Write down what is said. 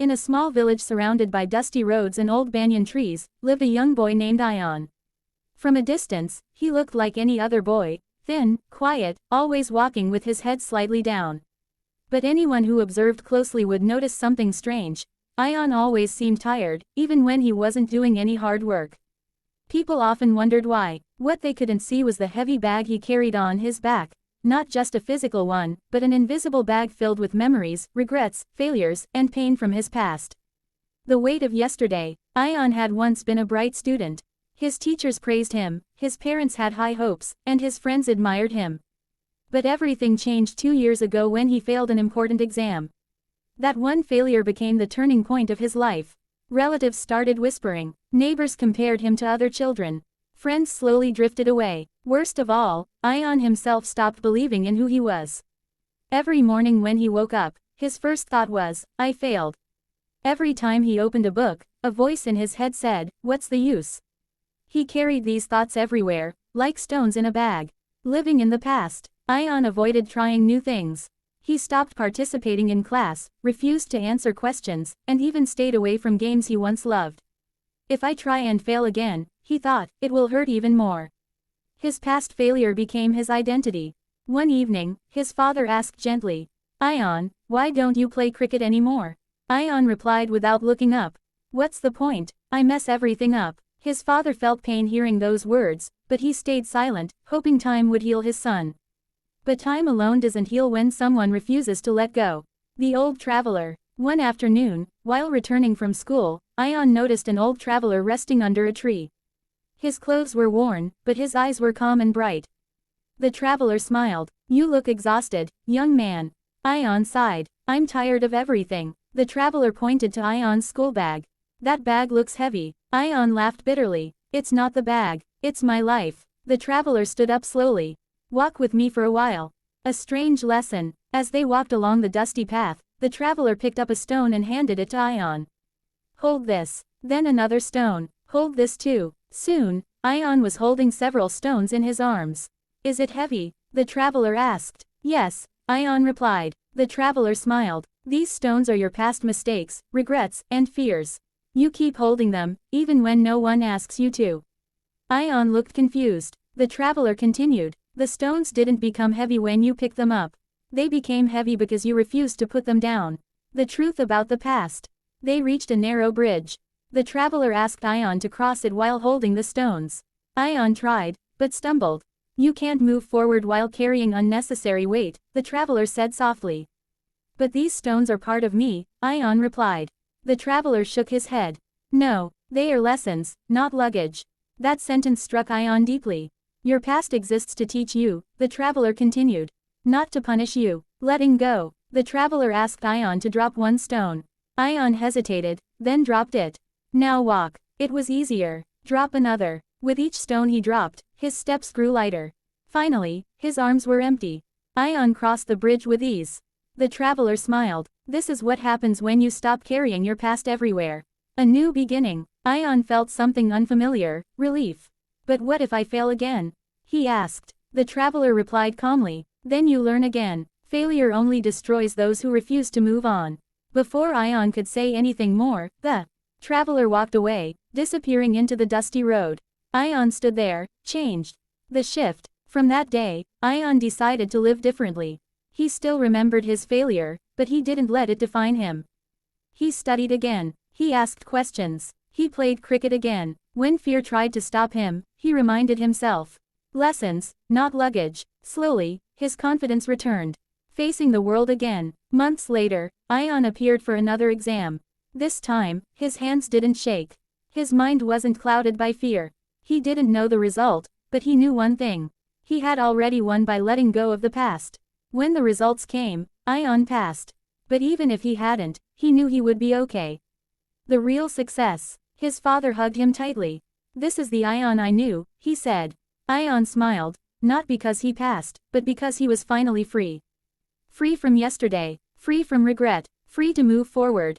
In a small village surrounded by dusty roads and old banyan trees, lived a young boy named Ion. From a distance, he looked like any other boy, thin, quiet, always walking with his head slightly down. But anyone who observed closely would notice something strange. Ion always seemed tired, even when he wasn't doing any hard work. People often wondered why. What they couldn't see was the heavy bag he carried on his back. Not just a physical one, but an invisible bag filled with memories, regrets, failures, and pain from his past. The weight of yesterday. Ion had once been a bright student. His teachers praised him, his parents had high hopes, and his friends admired him. But everything changed 2 years ago when he failed an important exam. That one failure became the turning point of his life. Relatives started whispering, neighbors compared him to other children. Friends slowly drifted away. Worst of all, Ion himself stopped believing in who he was. Every morning when he woke up, his first thought was, I failed. Every time he opened a book, a voice in his head said, what's the use? He carried these thoughts everywhere, like stones in a bag. Living in the past, Ion avoided trying new things. He stopped participating in class, refused to answer questions, and even stayed away from games he once loved. If I try and fail again, he thought, it will hurt even more. His past failure became his identity. One evening, his father asked gently, Ion, why don't you play cricket anymore? Ion replied without looking up, what's the point? I mess everything up. His father felt pain hearing those words, but he stayed silent, hoping time would heal his son. But time alone doesn't heal when someone refuses to let go. The old traveler. One afternoon, while returning from school, Ion noticed an old traveler resting under a tree. His clothes were worn, but his eyes were calm and bright. The traveler smiled. You look exhausted, young man. Ion sighed. I'm tired of everything. The traveler pointed to Ion's school bag. That bag looks heavy. Ion laughed bitterly. It's not the bag, it's my life. The traveler stood up slowly. Walk with me for a while. A strange lesson. As they walked along the dusty path, the traveler picked up a stone and handed it to Ion. Hold this. Then another stone. Hold this too. Soon, Ion was holding several stones in his arms. Is it heavy? The traveler asked. Yes, Ion replied. The traveler smiled. These stones are your past mistakes, regrets, and fears. You keep holding them, even when no one asks you to. Ion looked confused. The traveler continued. The stones didn't become heavy when you picked them up. They became heavy because you refused to put them down. The truth about the past. They reached a narrow bridge. The traveler asked Ion to cross it while holding the stones. Ion tried, but stumbled. You can't move forward while carrying unnecessary weight, the traveler said softly. But these stones are part of me, Ion replied. The traveler shook his head. No, they are lessons, not luggage. That sentence struck Ion deeply. Your past exists to teach you, the traveler continued. Not to punish you. Letting go. The traveler asked Ion to drop one stone. Ion hesitated, then dropped it. Now walk. It was easier. Drop another. With each stone he dropped, his steps grew lighter. Finally, his arms were empty. Ion crossed the bridge with ease. The traveler smiled. This is what happens when you stop carrying your past everywhere. A new beginning. Ion felt something unfamiliar, relief. But what if I fail again? He asked. The traveler replied calmly. Then you learn again. Failure only destroys those who refuse to move on. Before Ion could say anything more, the traveler walked away, disappearing into the dusty road. Ion stood there, changed. The shift. From that day, Ion decided to live differently. He still remembered his failure, but he didn't let it define him. He studied again. He asked questions. He played cricket again. When fear tried to stop him, he reminded himself. Lessons, not luggage. Slowly, his confidence returned. Facing the world again. Months later, Ion appeared for another exam. This time, his hands didn't shake. His mind wasn't clouded by fear. He didn't know the result, but he knew one thing. He had already won by letting go of the past. When the results came, Ion passed. But even if he hadn't, he knew he would be okay. The real success. His father hugged him tightly. This is the Ion I knew, he said. Ion smiled, not because he passed, but because he was finally free. Free from yesterday, free from regret, free to move forward.